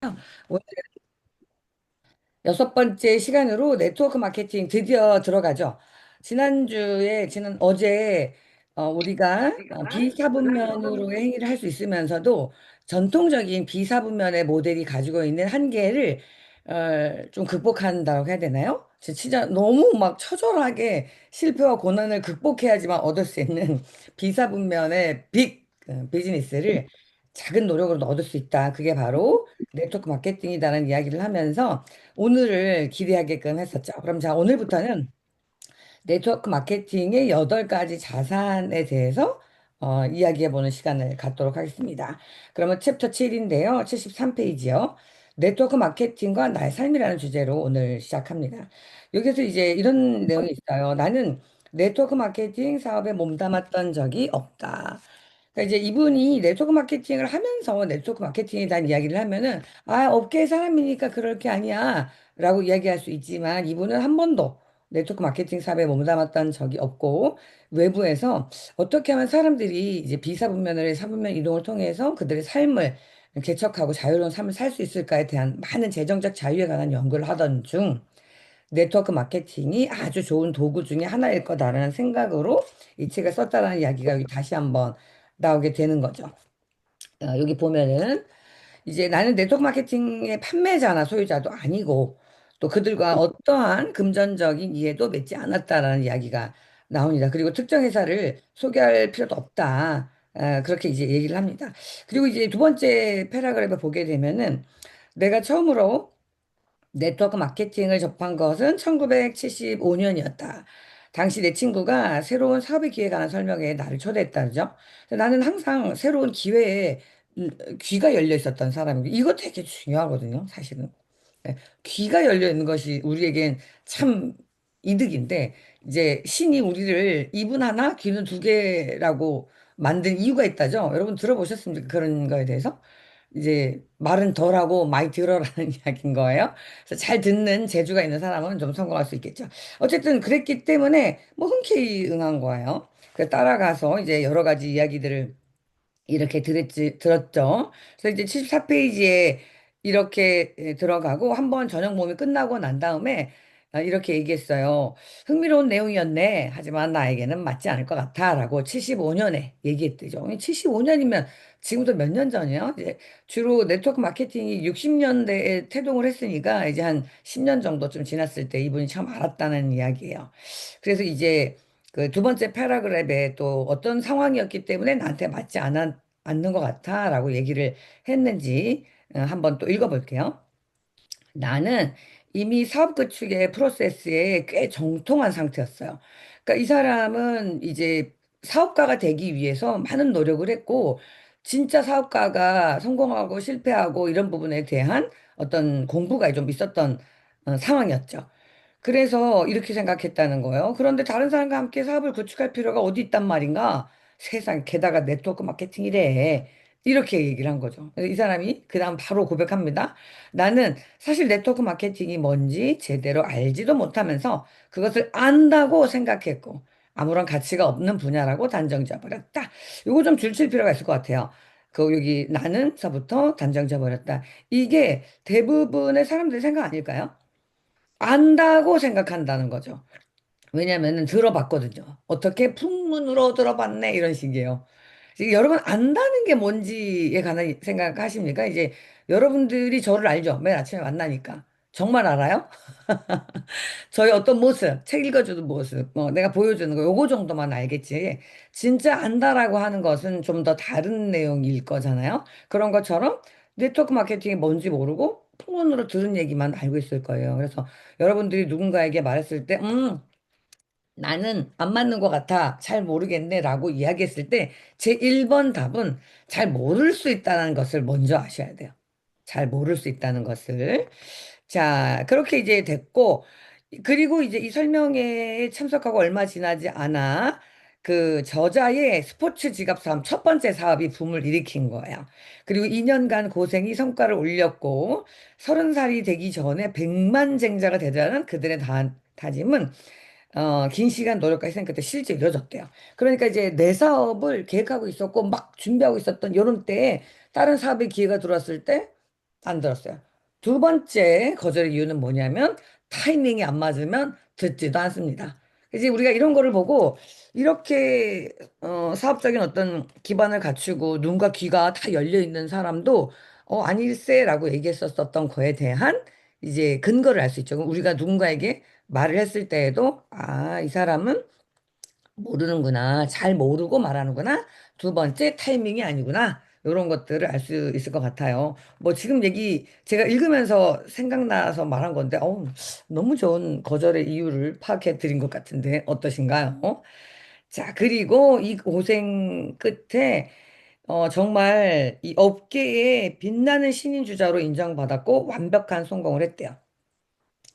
오늘 여섯 번째 시간으로 네트워크 마케팅 드디어 들어가죠. 지난 어제 우리가 비사분면으로의 행위를 할 수 있으면서도 전통적인 비사분면의 모델이 가지고 있는 한계를 좀 극복한다고 해야 되나요? 진짜 너무 막 처절하게 실패와 고난을 극복해야지만 얻을 수 있는 비사분면의 빅 비즈니스를 작은 노력으로 얻을 수 있다. 그게 바로 네트워크 마케팅이다라는 이야기를 하면서 오늘을 기대하게끔 했었죠. 그럼 자, 오늘부터는 네트워크 마케팅의 8가지 자산에 대해서 이야기해보는 시간을 갖도록 하겠습니다. 그러면 챕터 7인데요. 73페이지요. 네트워크 마케팅과 나의 삶이라는 주제로 오늘 시작합니다. 여기서 이제 이런 내용이 있어요. 나는 네트워크 마케팅 사업에 몸담았던 적이 없다. 그러니까 이제 이분이 네트워크 마케팅을 하면서 네트워크 마케팅에 대한 이야기를 하면은 업계 사람이니까 그럴 게 아니야 라고 이야기할 수 있지만 이분은 한 번도 네트워크 마케팅 사업에 몸담았던 적이 없고 외부에서 어떻게 하면 사람들이 이제 비사분면의 사분면 이동을 통해서 그들의 삶을 개척하고 자유로운 삶을 살 수 있을까에 대한 많은 재정적 자유에 관한 연구를 하던 중 네트워크 마케팅이 아주 좋은 도구 중에 하나일 거다라는 생각으로 이 책을 썼다라는 이야기가 여기 다시 한번 나오게 되는 거죠. 여기 보면은 이제 나는 네트워크 마케팅의 판매자나 소유자도 아니고 또 그들과 어떠한 금전적인 이해도 맺지 않았다라는 이야기가 나옵니다. 그리고 특정 회사를 소개할 필요도 없다. 그렇게 이제 얘기를 합니다. 그리고 이제 두 번째 패러그래프 보게 되면은 내가 처음으로 네트워크 마케팅을 접한 것은 1975년이었다. 당시 내 친구가 새로운 사업의 기회에 관한 설명회에 나를 초대했다. 그죠? 그래서 나는 항상 새로운 기회에 귀가 열려 있었던 사람이고, 이거 되게 중요하거든요, 사실은. 예, 귀가 열려 있는 것이 우리에겐 참 이득인데, 이제 신이 우리를 입은 하나, 귀는 두 개라고 만든 이유가 있다죠? 여러분 들어보셨습니까? 그런 거에 대해서? 이제 말은 덜하고 많이 들어라는 이야기인 거예요. 그래서 잘 듣는 재주가 있는 사람은 좀 성공할 수 있겠죠. 어쨌든 그랬기 때문에 뭐 흔쾌히 응한 거예요. 그 따라가서 이제 여러 가지 이야기들을 이렇게 들었죠. 그래서 이제 74페이지에 이렇게 들어가고 한번 저녁 모임이 끝나고 난 다음에 이렇게 얘기했어요. 흥미로운 내용이었네. 하지만 나에게는 맞지 않을 것 같아. 라고 75년에 얘기했대죠. 75년이면 지금부터 몇 년 전이요? 이제 주로 네트워크 마케팅이 60년대에 태동을 했으니까 이제 한 10년 정도쯤 지났을 때 이분이 처음 알았다는 이야기예요. 그래서 이제 그 두 번째 패러그랩에 또 어떤 상황이었기 때문에 나한테 않는 것 같아라고 얘기를 했는지 한번 또 읽어볼게요. 나는 이미 사업 구축의 프로세스에 꽤 정통한 상태였어요. 그러니까 이 사람은 이제 사업가가 되기 위해서 많은 노력을 했고, 진짜 사업가가 성공하고 실패하고 이런 부분에 대한 어떤 공부가 좀 있었던 상황이었죠. 그래서 이렇게 생각했다는 거예요. 그런데 다른 사람과 함께 사업을 구축할 필요가 어디 있단 말인가? 세상, 게다가 네트워크 마케팅이래. 이렇게 얘기를 한 거죠. 그래서 이 사람이 그다음 바로 고백합니다. 나는 사실 네트워크 마케팅이 뭔지 제대로 알지도 못하면서 그것을 안다고 생각했고 아무런 가치가 없는 분야라고 단정 지어버렸다. 요거 좀 줄칠 필요가 있을 것 같아요. 그 여기 나는서부터 단정 지어버렸다. 이게 대부분의 사람들의 생각 아닐까요? 안다고 생각한다는 거죠. 왜냐면은 들어봤거든요. 어떻게 풍문으로 들어봤네 이런 식이에요. 이제 여러분 안다는 게 뭔지에 관한 생각하십니까? 이제 여러분들이 저를 알죠. 매일 아침에 만나니까. 정말 알아요? 저희 어떤 모습, 책 읽어주는 모습, 뭐 내가 보여주는 거 요거 정도만 알겠지. 진짜 안다라고 하는 것은 좀 더 다른 내용일 거잖아요. 그런 것처럼 네트워크 마케팅이 뭔지 모르고 풍문으로 들은 얘기만 알고 있을 거예요. 그래서 여러분들이 누군가에게 말했을 때, 나는 안 맞는 것 같아. 잘 모르겠네. 라고 이야기했을 때, 제 1번 답은 잘 모를 수 있다는 것을 먼저 아셔야 돼요. 잘 모를 수 있다는 것을. 자, 그렇게 이제 됐고, 그리고 이제 이 설명회에 참석하고 얼마 지나지 않아 그 저자의 스포츠 지갑 사업 첫 번째 사업이 붐을 일으킨 거예요. 그리고 2년간 고생이 성과를 올렸고 30살이 되기 전에 백만쟁자가 되자는 그들의 다짐은 긴 시간 노력과 희생 끝에 실제 이루어졌대요. 그러니까 이제 내 사업을 계획하고 있었고 막 준비하고 있었던 이런 때에 다른 사업의 기회가 들어왔을 때 안 들었어요. 두 번째 거절의 이유는 뭐냐면 타이밍이 안 맞으면 듣지도 않습니다. 이제 우리가 이런 거를 보고 이렇게 사업적인 어떤 기반을 갖추고 눈과 귀가 다 열려 있는 사람도 아닐세라고 얘기했었던 거에 대한 이제 근거를 알 수 있죠. 그럼 우리가 누군가에게 말을 했을 때에도 이 사람은 모르는구나. 잘 모르고 말하는구나. 두 번째, 타이밍이 아니구나. 이런 것들을 알 수 있을 것 같아요. 뭐 지금 얘기 제가 읽으면서 생각나서 말한 건데, 너무 좋은 거절의 이유를 파악해 드린 것 같은데 어떠신가요? 자, 그리고 이 고생 끝에 정말 이 업계의 빛나는 신인 주자로 인정받았고 완벽한 성공을 했대요.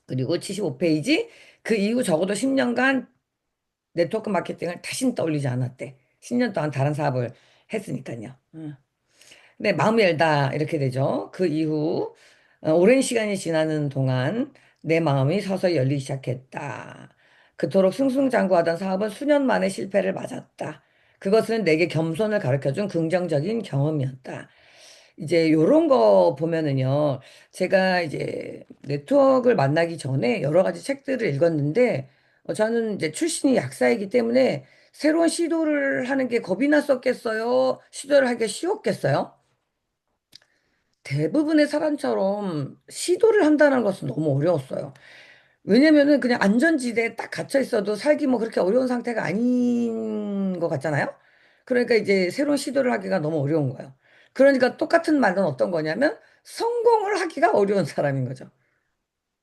그리고 75페이지 그 이후 적어도 10년간 네트워크 마케팅을 다신 떠올리지 않았대. 10년 동안 다른 사업을 했으니까요. 응. 근데 마음이 열다 이렇게 되죠. 그 이후 오랜 시간이 지나는 동안 내 마음이 서서히 열리기 시작했다. 그토록 승승장구하던 사업은 수년 만에 실패를 맞았다. 그것은 내게 겸손을 가르쳐준 긍정적인 경험이었다. 이제 요런 거 보면은요, 제가 이제 네트워크를 만나기 전에 여러 가지 책들을 읽었는데, 저는 이제 출신이 약사이기 때문에 새로운 시도를 하는 게 겁이 났었겠어요? 시도를 하기가 쉬웠겠어요? 대부분의 사람처럼 시도를 한다는 것은 너무 어려웠어요. 왜냐면은 그냥 안전지대에 딱 갇혀 있어도 살기 뭐 그렇게 어려운 상태가 아닌 것 같잖아요? 그러니까 이제 새로운 시도를 하기가 너무 어려운 거예요. 그러니까 똑같은 말은 어떤 거냐면 성공을 하기가 어려운 사람인 거죠.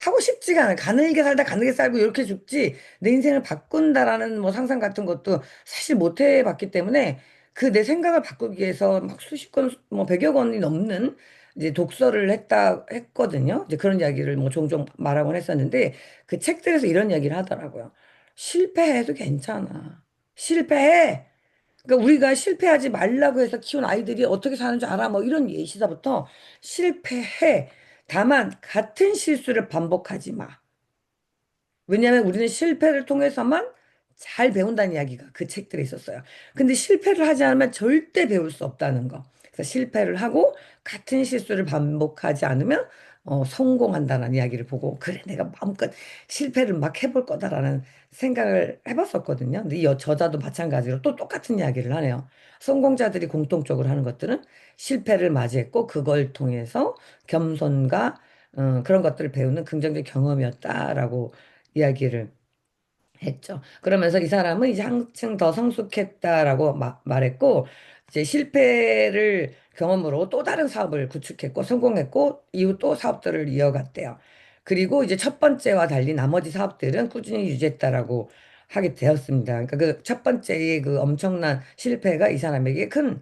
하고 싶지가 않아요. 가늘게 살다 가늘게 살고 이렇게 죽지 내 인생을 바꾼다라는 뭐 상상 같은 것도 사실 못 해봤기 때문에 그 내 생각을 바꾸기 위해서 막 수십 권, 뭐 백여 권이 넘는 이제 독서를 했거든요. 이제 그런 이야기를 뭐 종종 말하곤 했었는데 그 책들에서 이런 이야기를 하더라고요. 실패해도 괜찮아. 실패해. 그러니까 우리가 실패하지 말라고 해서 키운 아이들이 어떻게 사는 줄 알아? 뭐 이런 예시서부터 실패해. 다만 같은 실수를 반복하지 마. 왜냐하면 우리는 실패를 통해서만 잘 배운다는 이야기가 그 책들에 있었어요. 근데 실패를 하지 않으면 절대 배울 수 없다는 거. 그래서 실패를 하고 같은 실수를 반복하지 않으면 성공한다는 이야기를 보고 그래 내가 마음껏 실패를 막 해볼 거다라는 생각을 해봤었거든요. 근데 이 저자도 마찬가지로 또 똑같은 이야기를 하네요. 성공자들이 공통적으로 하는 것들은 실패를 맞이했고 그걸 통해서 겸손과 그런 것들을 배우는 긍정적 경험이었다라고 이야기를 했죠. 그러면서 이 사람은 이제 한층 더 성숙했다라고 말했고, 이제 실패를 경험으로 또 다른 사업을 구축했고, 성공했고, 이후 또 사업들을 이어갔대요. 그리고 이제 첫 번째와 달리 나머지 사업들은 꾸준히 유지했다라고 하게 되었습니다. 그러니까 그 첫 번째의 그 엄청난 실패가 이 사람에게 큰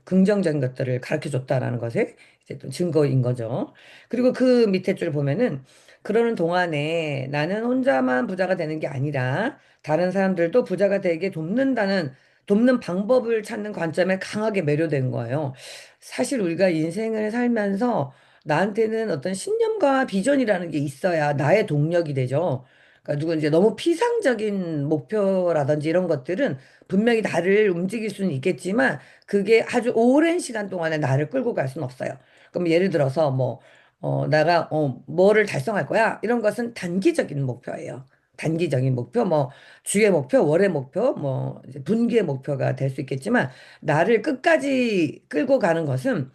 긍정적인 것들을 가르쳐 줬다라는 것에 이제 또 증거인 거죠. 그리고 그 밑에 줄 보면은 그러는 동안에 나는 혼자만 부자가 되는 게 아니라 다른 사람들도 부자가 되게 돕는 방법을 찾는 관점에 강하게 매료된 거예요. 사실 우리가 인생을 살면서 나한테는 어떤 신념과 비전이라는 게 있어야 나의 동력이 되죠. 그러니까 누구 이제 너무 피상적인 목표라든지 이런 것들은 분명히 나를 움직일 수는 있겠지만 그게 아주 오랜 시간 동안에 나를 끌고 갈 수는 없어요. 그럼 예를 들어서 뭐 내가 뭐를 달성할 거야. 이런 것은 단기적인 목표예요. 단기적인 목표, 뭐 주의 목표, 월의 목표, 뭐 이제 분기의 목표가 될 수 있겠지만 나를 끝까지 끌고 가는 것은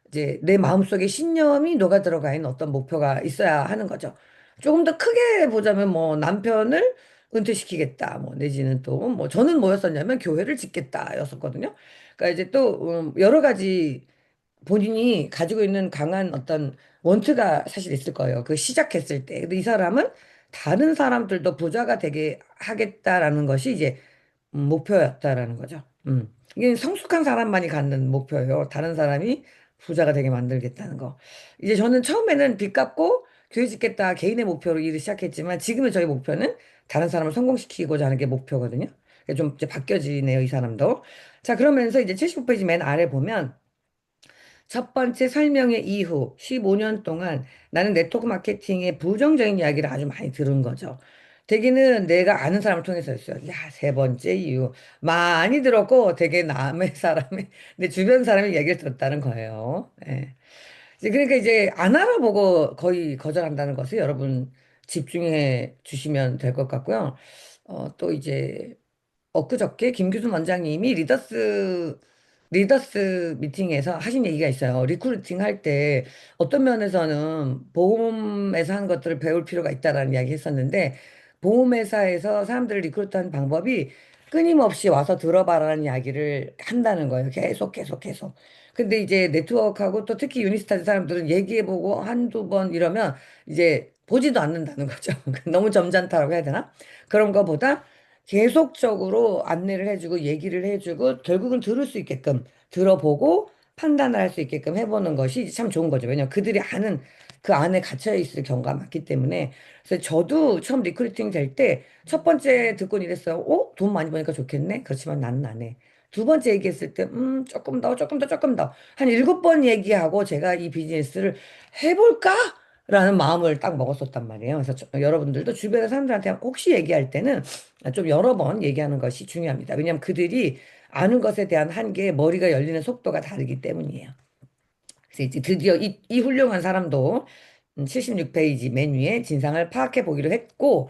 이제 내 마음속에 신념이 녹아 들어가 있는 어떤 목표가 있어야 하는 거죠. 조금 더 크게 보자면 뭐 남편을 은퇴시키겠다. 뭐 내지는 또 뭐 저는 뭐였었냐면 교회를 짓겠다였었거든요. 그러니까 이제 또 여러 가지 본인이 가지고 있는 강한 어떤 원투가 사실 있을 거예요. 그 시작했을 때. 근데 이 사람은 다른 사람들도 부자가 되게 하겠다라는 것이 이제 목표였다라는 거죠. 이게 성숙한 사람만이 갖는 목표예요. 다른 사람이 부자가 되게 만들겠다는 거. 이제 저는 처음에는 빚 갚고 교회 짓겠다 개인의 목표로 일을 시작했지만 지금의 저희 목표는 다른 사람을 성공시키고자 하는 게 목표거든요. 좀 이제 바뀌어지네요, 이 사람도. 자, 그러면서 이제 75페이지 맨 아래 보면 첫 번째 설명의 이후 15년 동안 나는 네트워크 마케팅의 부정적인 이야기를 아주 많이 들은 거죠. 대개는 내가 아는 사람을 통해서였어요. 야, 세 번째 이유. 많이 들었고 되게 남의 사람이, 내 주변 사람의 얘기를 들었다는 거예요. 예. 그러니까 이제 안 알아보고 거의 거절한다는 것을 여러분 집중해 주시면 될 것 같고요. 또 이제 엊그저께 김규순 원장님이 리더스 미팅에서 하신 얘기가 있어요. 리크루팅 할 때 어떤 면에서는 보험에서 하는 것들을 배울 필요가 있다라는 이야기 했었는데, 보험회사에서 사람들을 리크루트하는 방법이 끊임없이 와서 들어봐라는 이야기를 한다는 거예요. 계속 계속 계속. 근데 이제 네트워크하고 또 특히 유니스타드 사람들은 얘기해보고 한두 번 이러면 이제 보지도 않는다는 거죠. 너무 점잖다라고 해야 되나? 그런 거보다 계속적으로 안내를 해주고 얘기를 해주고 결국은 들을 수 있게끔 들어보고 판단을 할 수 있게끔 해보는 것이 참 좋은 거죠. 왜냐하면 그들이 아는 그 안에 gat혀 있을 경우가 많기 때문에. 그래서 저도 처음 리크루팅 될 때 첫 번째 듣곤 이랬어요. 돈 많이 버니까 좋겠네. 그렇지만 나는 안 해. 두 번째 얘기했을 때, 조금 더, 조금 더, 조금 더. 한 7번 얘기하고 제가 이 비즈니스를 해볼까? 라는 마음을 딱 먹었었단 말이에요. 그래서 여러분들도 주변의 사람들한테 혹시 얘기할 때는 좀 여러 번 얘기하는 것이 중요합니다. 왜냐하면 그들이 아는 것에 대한 한계에 머리가 열리는 속도가 다르기 때문이에요. 그래서 이제 드디어 이 훌륭한 사람도 76페이지 메뉴에 진상을 파악해 보기로 했고,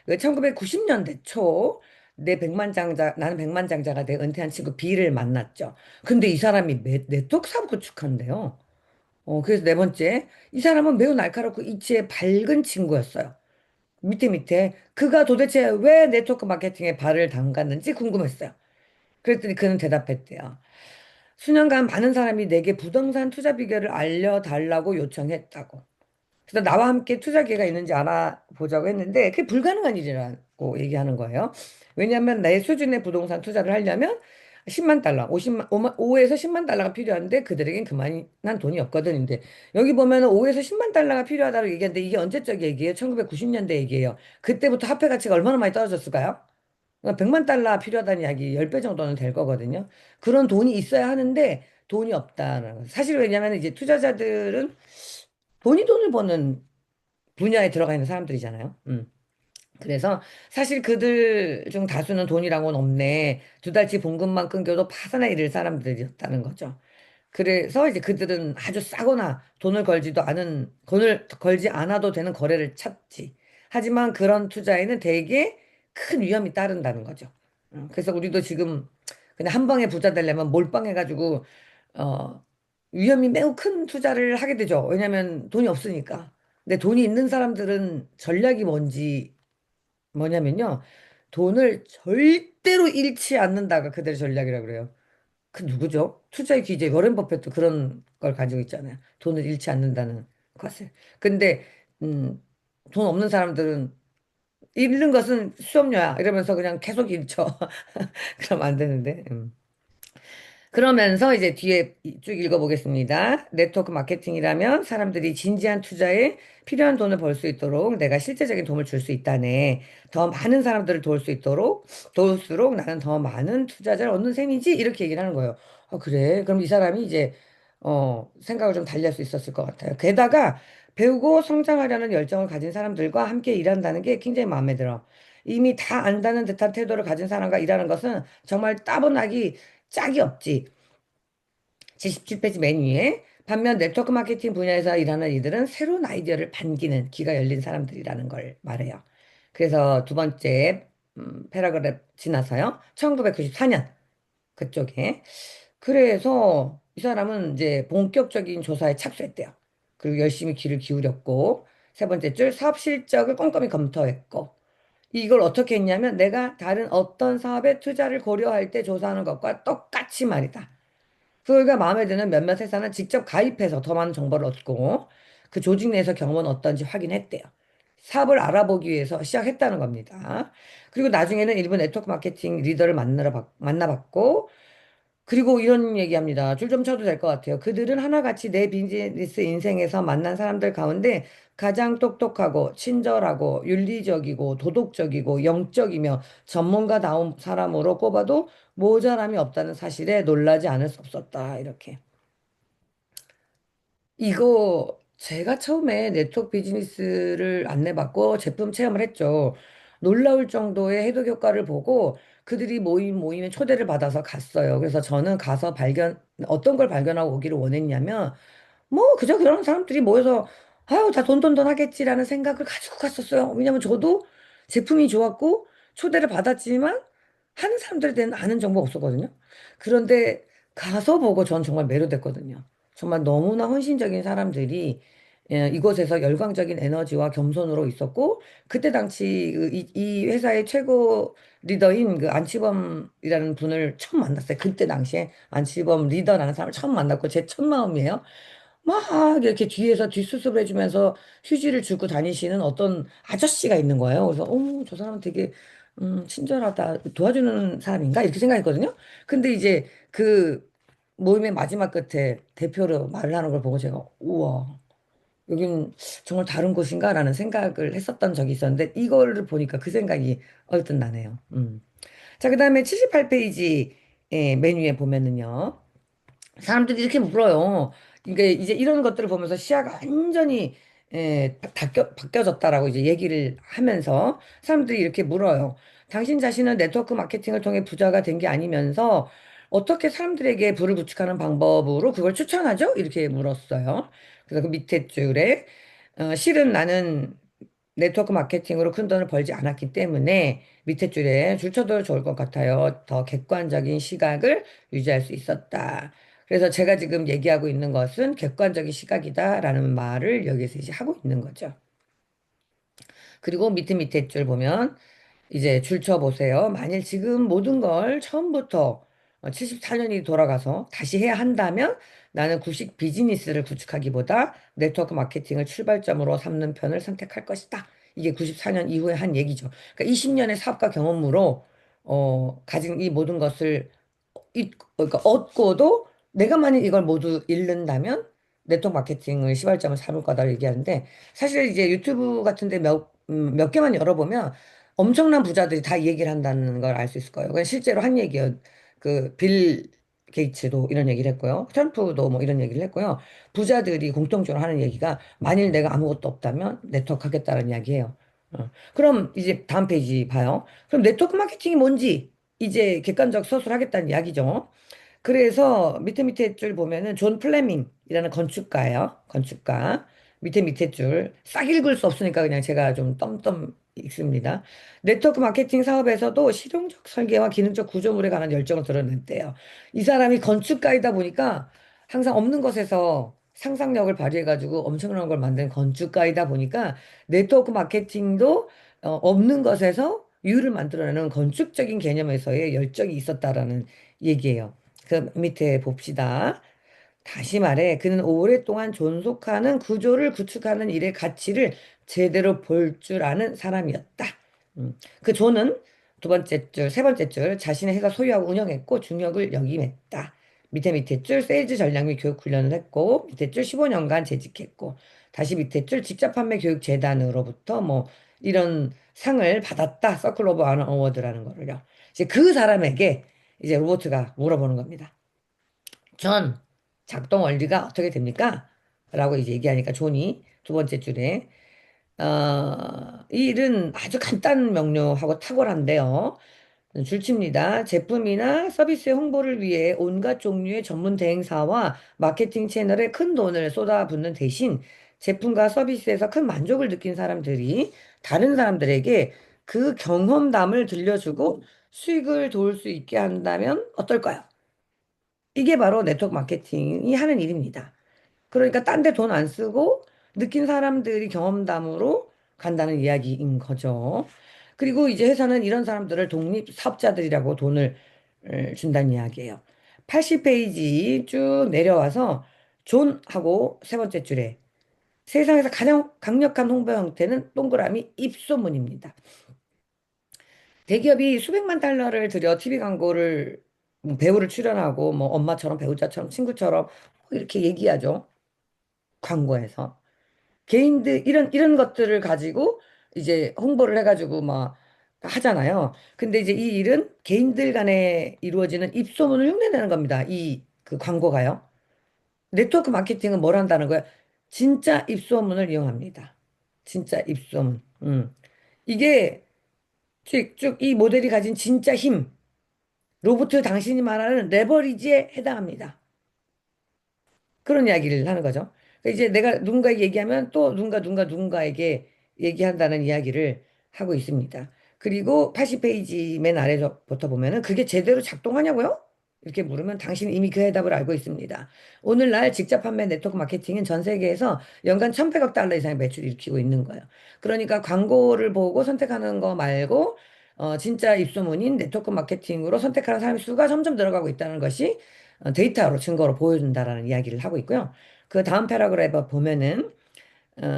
1990년대 초 나는 백만장자가 돼 은퇴한 친구 B를 만났죠. 근데 이 사람이 네트워크 사업 구축한대요. 그래서 네 번째, 이 사람은 매우 날카롭고 이치에 밝은 친구였어요. 밑에 그가 도대체 왜 네트워크 마케팅에 발을 담갔는지 궁금했어요. 그랬더니 그는 대답했대요. 수년간 많은 사람이 내게 부동산 투자 비결을 알려달라고 요청했다고. 그래서 나와 함께 투자 기회가 있는지 알아보자고 했는데 그게 불가능한 일이라고 얘기하는 거예요. 왜냐하면 내 수준의 부동산 투자를 하려면 10만 달러, 5에서 10만 달러가 필요한데 그들에겐 그만한 돈이 없거든. 근데 여기 보면 5에서 10만 달러가 필요하다고 얘기하는데 이게 언제적 얘기예요? 1990년대 얘기예요. 그때부터 화폐 가치가 얼마나 많이 떨어졌을까요? 100만 달러 필요하다는 이야기 10배 정도는 될 거거든요. 그런 돈이 있어야 하는데 돈이 없다는 거. 사실 왜냐하면 이제 투자자들은 돈이 돈을 버는 분야에 들어가 있는 사람들이잖아요. 그래서 사실 그들 중 다수는 돈이랑은 없네. 2달치 봉급만 끊겨도 파산에 이를 사람들이었다는 거죠. 그래서 이제 그들은 아주 싸거나 돈을 걸지 않아도 되는 거래를 찾지. 하지만 그런 투자에는 대개 큰 위험이 따른다는 거죠. 그래서 우리도 지금 그냥 한 방에 부자 되려면 몰빵해가지고, 어, 위험이 매우 큰 투자를 하게 되죠. 왜냐면 돈이 없으니까. 근데 돈이 있는 사람들은 전략이 뭐냐면요. 돈을 절대로 잃지 않는다가 그들의 전략이라고 그래요. 그 누구죠? 투자의 귀재 워렌 버핏도 그런 걸 가지고 있잖아요. 돈을 잃지 않는다는 것을. 근데 음, 돈 없는 사람들은 잃는 것은 수업료야 이러면서 그냥 계속 잃죠. 그럼 안 되는데. 그러면서 이제 뒤에 쭉 읽어보겠습니다. 네트워크 마케팅이라면 사람들이 진지한 투자에 필요한 돈을 벌 수 있도록 내가 실제적인 도움을 줄 수 있다네. 더 많은 사람들을 도울수록 나는 더 많은 투자자를 얻는 셈이지. 이렇게 얘기를 하는 거예요. 그래. 그럼 이 사람이 이제, 생각을 좀 달리할 수 있었을 것 같아요. 게다가 배우고 성장하려는 열정을 가진 사람들과 함께 일한다는 게 굉장히 마음에 들어. 이미 다 안다는 듯한 태도를 가진 사람과 일하는 것은 정말 따분하기 짝이 없지. 77페이지 맨 위에 반면 네트워크 마케팅 분야에서 일하는 이들은 새로운 아이디어를 반기는 귀가 열린 사람들이라는 걸 말해요. 그래서 두 번째 패러그래프 지나서요. 1994년 그쪽에. 그래서 이 사람은 이제 본격적인 조사에 착수했대요. 그리고 열심히 귀를 기울였고, 세 번째 줄 사업 실적을 꼼꼼히 검토했고, 이걸 어떻게 했냐면 내가 다른 어떤 사업에 투자를 고려할 때 조사하는 것과 똑같이 말이다. 그가 마음에 드는 몇몇 회사는 직접 가입해서 더 많은 정보를 얻고 그 조직 내에서 경험은 어떤지 확인했대요. 사업을 알아보기 위해서 시작했다는 겁니다. 그리고 나중에는 일부 네트워크 마케팅 리더를 만나봤고, 그리고 이런 얘기합니다. 줄 좀 쳐도 될 것 같아요. 그들은 하나같이 내 비즈니스 인생에서 만난 사람들 가운데 가장 똑똑하고 친절하고 윤리적이고 도덕적이고 영적이며 전문가다운 사람으로 꼽아도 모자람이 없다는 사실에 놀라지 않을 수 없었다. 이렇게. 이거 제가 처음에 네트워크 비즈니스를 안내받고 제품 체험을 했죠. 놀라울 정도의 해독 효과를 보고 그들이 모임에 초대를 받아서 갔어요. 그래서 저는 가서 어떤 걸 발견하고 오기를 원했냐면 뭐 그저 그런 사람들이 모여서 아유 다 돈돈돈 하겠지라는 생각을 가지고 갔었어요. 왜냐면 저도 제품이 좋았고 초대를 받았지만 하는 사람들에 대한 아는 정보가 없었거든요. 그런데 가서 보고 전 정말 매료됐거든요. 정말 너무나 헌신적인 사람들이 이곳에서 열광적인 에너지와 겸손으로 있었고 그때 당시 이 회사의 최고 리더인 그 안치범이라는 분을 처음 만났어요. 그때 당시에 안치범 리더라는 사람을 처음 만났고 제 첫 마음이에요. 막 이렇게 뒤에서 뒷수습을 해주면서 휴지를 들고 다니시는 어떤 아저씨가 있는 거예요. 그래서, 저 사람은 되게, 친절하다. 도와주는 사람인가? 이렇게 생각했거든요. 근데 이제 그 모임의 마지막 끝에 대표로 말을 하는 걸 보고 제가, 우와, 여긴 정말 다른 곳인가? 라는 생각을 했었던 적이 있었는데, 이거를 보니까 그 생각이 얼뜻 나네요. 자, 그 다음에 78페이지 메뉴에 보면은요. 사람들이 이렇게 물어요. 그러니까 이제 이런 것들을 보면서 시야가 완전히 바뀌어졌다라고 이제 얘기를 하면서 사람들이 이렇게 물어요. 당신 자신은 네트워크 마케팅을 통해 부자가 된 게 아니면서 어떻게 사람들에게 부를 구축하는 방법으로 그걸 추천하죠? 이렇게 물었어요. 그래서 그 밑에 줄에 실은 나는 네트워크 마케팅으로 큰 돈을 벌지 않았기 때문에 밑에 줄에 줄 쳐도 좋을 것 같아요. 더 객관적인 시각을 유지할 수 있었다. 그래서 제가 지금 얘기하고 있는 것은 객관적인 시각이다라는 말을 여기서 이제 하고 있는 거죠. 그리고 밑에 줄 보면 이제 줄 쳐보세요. 만일 지금 모든 걸 처음부터 74년이 돌아가서 다시 해야 한다면 나는 구식 비즈니스를 구축하기보다 네트워크 마케팅을 출발점으로 삼는 편을 선택할 것이다. 이게 94년 이후에 한 얘기죠. 그러니까 20년의 사업가 경험으로 가진 이 모든 것을 그러니까 얻고도 내가 만약 이걸 모두 잃는다면 네트워크 마케팅을 시발점을 삼을 거다 얘기하는데 사실 이제 유튜브 같은데 몇 개만 열어보면 엄청난 부자들이 다 이 얘기를 한다는 걸 알 수 있을 거예요. 그냥 실제로 한 얘기예요. 그 빌 게이츠도 이런 얘기를 했고요. 트럼프도 뭐 이런 얘기를 했고요. 부자들이 공통적으로 하는 얘기가 만일 내가 아무것도 없다면 네트워크 하겠다는 이야기예요. 그럼 이제 다음 페이지 봐요. 그럼 네트워크 마케팅이 뭔지 이제 객관적 서술을 하겠다는 이야기죠. 그래서 밑에 줄 보면은 존 플레밍이라는 건축가예요. 건축가. 밑에 줄. 싹 읽을 수 없으니까 그냥 제가 좀 똠똠 읽습니다. 네트워크 마케팅 사업에서도 실용적 설계와 기능적 구조물에 관한 열정을 드러냈대요. 이 사람이 건축가이다 보니까 항상 없는 것에서 상상력을 발휘해가지고 엄청난 걸 만든 건축가이다 보니까 네트워크 마케팅도 없는 것에서 유를 만들어내는 건축적인 개념에서의 열정이 있었다라는 얘기예요. 그 밑에 봅시다. 다시 말해, 그는 오랫동안 존속하는 구조를 구축하는 일의 가치를 제대로 볼 줄 아는 사람이었다. 그 존은 두 번째 줄, 세 번째 줄, 자신의 회사 소유하고 운영했고 중역을 역임했다. 밑에 줄, 세일즈 전략 및 교육 훈련을 했고, 밑에 줄 15년간 재직했고, 다시 밑에 줄, 직접 판매 교육 재단으로부터 뭐 이런 상을 받았다. 서클 오브 아너 어워드라는 거를요. 이제 그 사람에게 이제 로보트가 물어보는 겁니다. 존, 작동 원리가 어떻게 됩니까? 라고 이제 얘기하니까 존이 두 번째 줄에 이 일은 아주 간단 명료하고 탁월한데요. 줄칩니다. 제품이나 서비스의 홍보를 위해 온갖 종류의 전문 대행사와 마케팅 채널에 큰 돈을 쏟아붓는 대신 제품과 서비스에서 큰 만족을 느낀 사람들이 다른 사람들에게 그 경험담을 들려주고 수익을 도울 수 있게 한다면 어떨까요? 이게 바로 네트워크 마케팅이 하는 일입니다. 그러니까 딴 데 돈 안 쓰고 느낀 사람들이 경험담으로 간다는 이야기인 거죠. 그리고 이제 회사는 이런 사람들을 독립 사업자들이라고 돈을 준다는 이야기예요. 80페이지 쭉 내려와서 존하고 세 번째 줄에 세상에서 가장 강력한 홍보 형태는 동그라미 입소문입니다. 대기업이 수백만 달러를 들여 TV 광고를 뭐 배우를 출연하고 뭐 엄마처럼 배우자처럼 친구처럼 이렇게 얘기하죠. 광고에서. 개인들 이런 것들을 가지고 이제 홍보를 해가지고 막 하잖아요. 근데 이제 이 일은 개인들 간에 이루어지는 입소문을 흉내내는 겁니다. 이 그 광고가요. 네트워크 마케팅은 뭘 한다는 거야? 진짜 입소문을 이용합니다. 진짜 입소문. 이게 쭉 이 모델이 가진 진짜 힘. 로버트 당신이 말하는 레버리지에 해당합니다. 그런 이야기를 하는 거죠. 그러니까 이제 내가 누군가에게 얘기하면 또 누군가에게 얘기한다는 이야기를 하고 있습니다. 그리고 80페이지 맨 아래부터 보면은 그게 제대로 작동하냐고요? 이렇게 물으면 당신은 이미 그 해답을 알고 있습니다. 오늘날 직접 판매 네트워크 마케팅은 전 세계에서 연간 1,100억 달러 이상의 매출을 일으키고 있는 거예요. 그러니까 광고를 보고 선택하는 거 말고 진짜 입소문인 네트워크 마케팅으로 선택하는 사람의 수가 점점 늘어가고 있다는 것이 데이터로 증거로 보여준다라는 이야기를 하고 있고요. 그 다음 패러그래프 보면은 어,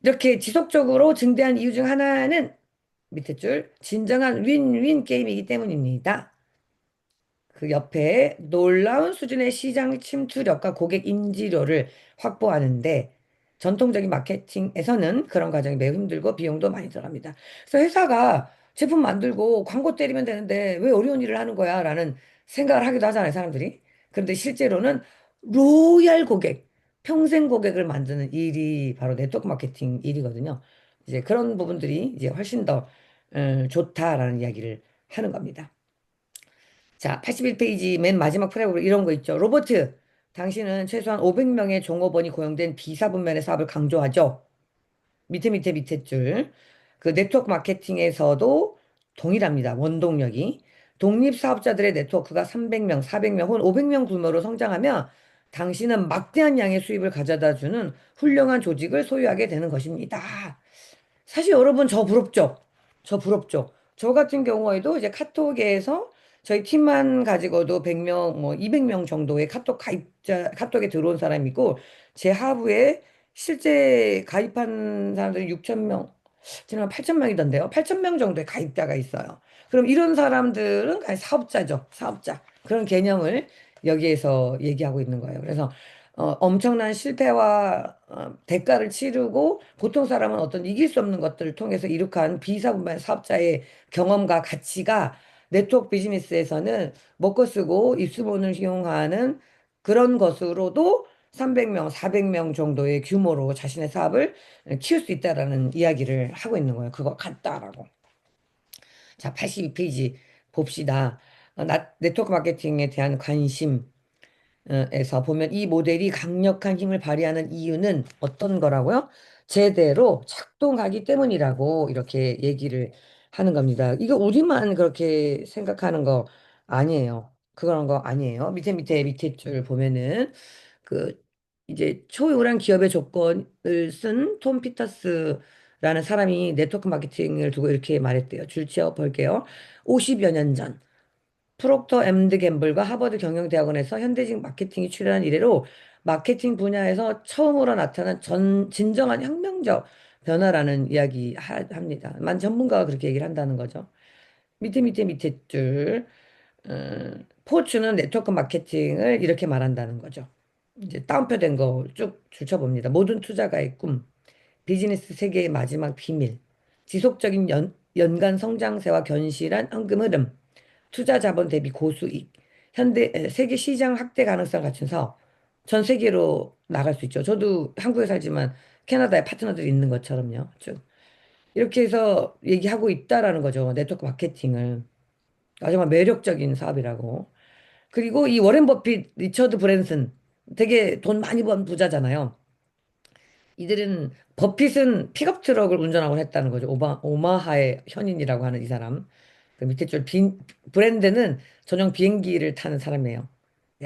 이렇게 지속적으로 증대한 이유 중 하나는 밑에 줄 진정한 윈윈 게임이기 때문입니다. 그 옆에 놀라운 수준의 시장 침투력과 고객 인지도를 확보하는데 전통적인 마케팅에서는 그런 과정이 매우 힘들고 비용도 많이 들어갑니다. 그래서 회사가 제품 만들고 광고 때리면 되는데 왜 어려운 일을 하는 거야? 라는 생각을 하기도 하잖아요, 사람들이. 그런데 실제로는 로얄 고객, 평생 고객을 만드는 일이 바로 네트워크 마케팅 일이거든요. 이제 그런 부분들이 이제 훨씬 더 좋다라는 이야기를 하는 겁니다. 자, 81페이지 맨 마지막 프레임으로 이런 거 있죠. 로버트, 당신은 최소한 500명의 종업원이 고용된 비사분면의 사업을 강조하죠. 밑에 줄. 그 네트워크 마케팅에서도 동일합니다. 원동력이. 독립사업자들의 네트워크가 300명, 400명 혹은 500명 규모로 성장하면 당신은 막대한 양의 수입을 가져다 주는 훌륭한 조직을 소유하게 되는 것입니다. 사실 여러분 저 부럽죠? 저 부럽죠? 저 같은 경우에도 이제 카톡에서 저희 팀만 가지고도 100명, 뭐 200명 정도의 카톡 가입자, 카톡에 들어온 사람이고 제 하부에 실제 가입한 사람들이 6,000명, 지금 8,000명이던데요. 8,000명 정도의 가입자가 있어요. 그럼 이런 사람들은 그냥 사업자죠. 사업자. 그런 개념을 여기에서 얘기하고 있는 거예요. 그래서 엄청난 실패와 대가를 치르고 보통 사람은 어떤 이길 수 없는 것들을 통해서 이룩한 비사분별 사업자의 경험과 가치가 네트워크 비즈니스에서는 먹고 쓰고 입수본을 이용하는 그런 것으로도 300명, 400명 정도의 규모로 자신의 사업을 키울 수 있다라는 이야기를 하고 있는 거예요. 그거 같다라고. 자, 82페이지 봅시다. 네트워크 마케팅에 대한 관심. 에서 보면 이 모델이 강력한 힘을 발휘하는 이유는 어떤 거라고요? 제대로 작동하기 때문이라고 이렇게 얘기를 하는 겁니다. 이거 우리만 그렇게 생각하는 거 아니에요. 그런 거 아니에요. 밑에 줄 보면은 그 이제 초유란 기업의 조건을 쓴 톰 피터스라는 사람이 네트워크 마케팅을 두고 이렇게 말했대요. 줄 지어 볼게요. 50여 년 전. 프록터 엠드 gem블과 하버드 경영대학원에서 현대직 마케팅이 출현한 이래로 마케팅 분야에서 처음으로 나타난 진정한 혁명적 변화라는 이야기 합니다. 만 전문가가 그렇게 얘기를 한다는 거죠. 밑에 줄. 포츠는 네트워크 마케팅을 이렇게 말한다는 거죠. 이제 따옴표된 거 쭉 줄쳐봅니다. 모든 투자가의 꿈, 비즈니스 세계의 마지막 비밀, 지속적인 연간 성장세와 견실한 현금 흐름, 투자 자본 대비 고수익, 세계 시장 확대 가능성 갖춘 사업, 전 세계로 나갈 수 있죠. 저도 한국에 살지만 캐나다에 파트너들이 있는 것처럼요. 쭉. 이렇게 해서 얘기하고 있다라는 거죠. 네트워크 마케팅을. 아, 정말 매력적인 사업이라고. 그리고 이 워렌 버핏, 리처드 브랜슨 되게 돈 많이 번 부자잖아요. 이들은 버핏은 픽업 트럭을 운전하고 했다는 거죠. 오마하의 현인이라고 하는 이 사람. 그 밑에 줄 브랜드는 전용 비행기를 타는 사람이에요.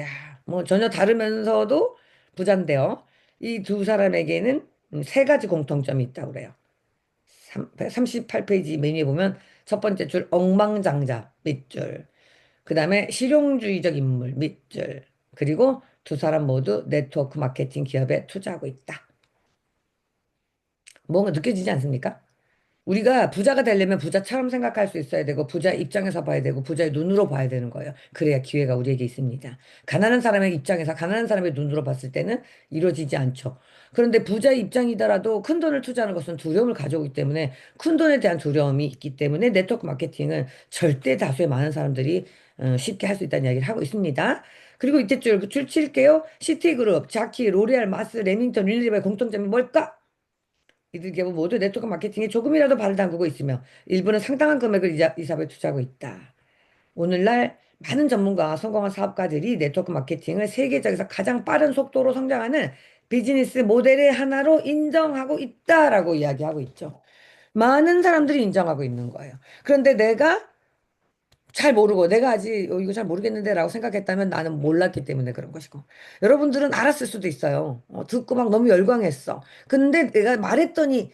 야, 뭐 전혀 다르면서도 부자인데요. 이 두 사람에게는 세 가지 공통점이 있다고 그래요. 38페이지 메뉴에 보면 첫 번째 줄 억망장자 밑줄. 그 다음에 실용주의적 인물 밑줄. 그리고 두 사람 모두 네트워크 마케팅 기업에 투자하고 있다. 뭔가 느껴지지 않습니까? 우리가 부자가 되려면 부자처럼 생각할 수 있어야 되고, 부자 입장에서 봐야 되고, 부자의 눈으로 봐야 되는 거예요. 그래야 기회가 우리에게 있습니다. 가난한 사람의 입장에서, 가난한 사람의 눈으로 봤을 때는 이루어지지 않죠. 그런데 부자의 입장이더라도 큰 돈을 투자하는 것은 두려움을 가져오기 때문에, 큰 돈에 대한 두려움이 있기 때문에 네트워크 마케팅은 절대 다수의 많은 사람들이 쉽게 할 수 있다는 이야기를 하고 있습니다. 그리고 이때 줄 칠게요. 시티그룹, 자키, 로레알, 마스, 레밍턴, 유니리버의 공통점이 뭘까? 이들 기업은 모두 네트워크 마케팅에 조금이라도 발을 담그고 있으며 일부는 상당한 금액을 이 사업에 투자하고 있다. 오늘날 많은 전문가와 성공한 사업가들이 네트워크 마케팅을 세계적에서 가장 빠른 속도로 성장하는 비즈니스 모델의 하나로 인정하고 있다라고 이야기하고 있죠. 많은 사람들이 인정하고 있는 거예요. 그런데 내가 잘 모르고 내가 아직 이거 잘 모르겠는데라고 생각했다면 나는 몰랐기 때문에 그런 것이고 여러분들은 알았을 수도 있어요. 듣고 막 너무 열광했어. 근데 내가 말했더니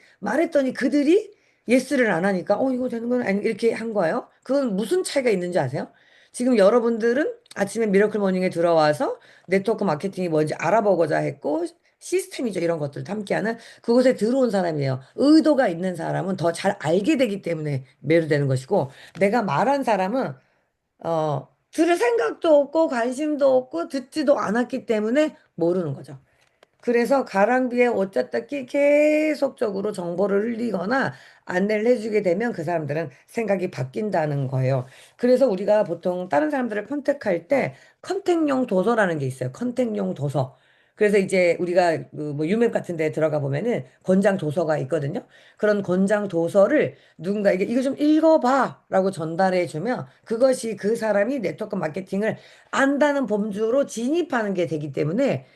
그들이 예스를 안 하니까 이거 되는 건 아니 이렇게 한 거예요. 그건 무슨 차이가 있는지 아세요? 지금 여러분들은 아침에 미러클 모닝에 들어와서 네트워크 마케팅이 뭔지 알아보고자 했고 시스템이죠. 이런 것들을 함께하는 그곳에 들어온 사람이에요. 의도가 있는 사람은 더 잘 알게 되기 때문에 매료되는 것이고 내가 말한 사람은 들을 생각도 없고 관심도 없고 듣지도 않았기 때문에 모르는 거죠. 그래서 가랑비에 옷 젖닦기 계속적으로 정보를 흘리거나 안내를 해주게 되면 그 사람들은 생각이 바뀐다는 거예요. 그래서 우리가 보통 다른 사람들을 컨택할 때 컨택용 도서라는 게 있어요. 컨택용 도서. 그래서 이제 우리가 그뭐 유맵 같은 데 들어가 보면은 권장 도서가 있거든요. 그런 권장 도서를 누군가에게 이거 좀 읽어봐 라고 전달해 주면 그것이 그 사람이 네트워크 마케팅을 안다는 범주로 진입하는 게 되기 때문에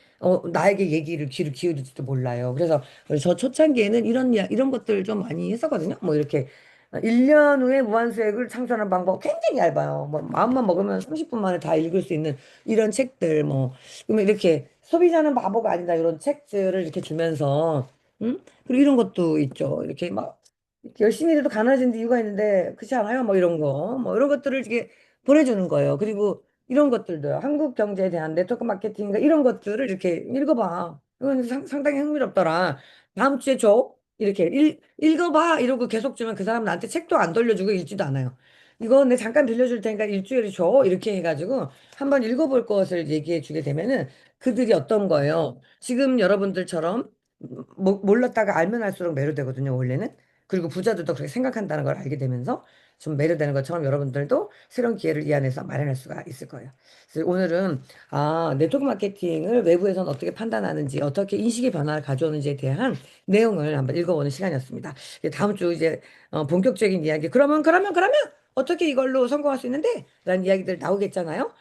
나에게 얘기를 귀를 기울일지도 몰라요. 그래서 저 초창기에는 이런 것들 좀 많이 했었거든요. 뭐 이렇게 1년 후에 무한수액을 창출하는 방법 굉장히 얇아요. 뭐 마음만 먹으면 30분 만에 다 읽을 수 있는 이런 책들 뭐 그러면 이렇게 소비자는 바보가 아니다 이런 책들을 이렇게 주면서 그리고 이런 것도 있죠. 이렇게 막 이렇게 열심히 해도 가난해진 이유가 있는데 그렇지 않아요? 뭐 이런 거 뭐 이런 것들을 이렇게 보내주는 거예요. 그리고 이런 것들도요. 한국 경제에 대한 네트워크 마케팅인가 이런 것들을 이렇게 읽어봐. 이건 상당히 흥미롭더라. 다음 주에 줘. 이렇게 읽어봐. 이러고 계속 주면 그 사람 나한테 책도 안 돌려주고 읽지도 않아요. 이거 내 잠깐 빌려줄 테니까 일주일에 줘. 이렇게 해가지고 한번 읽어볼 것을 얘기해 주게 되면은 그들이 어떤 거예요. 지금 여러분들처럼 몰랐다가 알면 알수록 매료되거든요, 원래는. 그리고 부자들도 그렇게 생각한다는 걸 알게 되면서 좀 매료되는 것처럼 여러분들도 새로운 기회를 이 안에서 마련할 수가 있을 거예요. 그래서 오늘은 네트워크 마케팅을 외부에서는 어떻게 판단하는지, 어떻게 인식의 변화를 가져오는지에 대한 내용을 한번 읽어보는 시간이었습니다. 이제 다음 주 이제 본격적인 이야기. 그러면 어떻게 이걸로 성공할 수 있는데? 라는 이야기들 나오겠잖아요.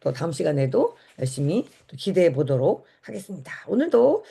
또 다음 시간에도 열심히 또 기대해 보도록 하겠습니다. 오늘도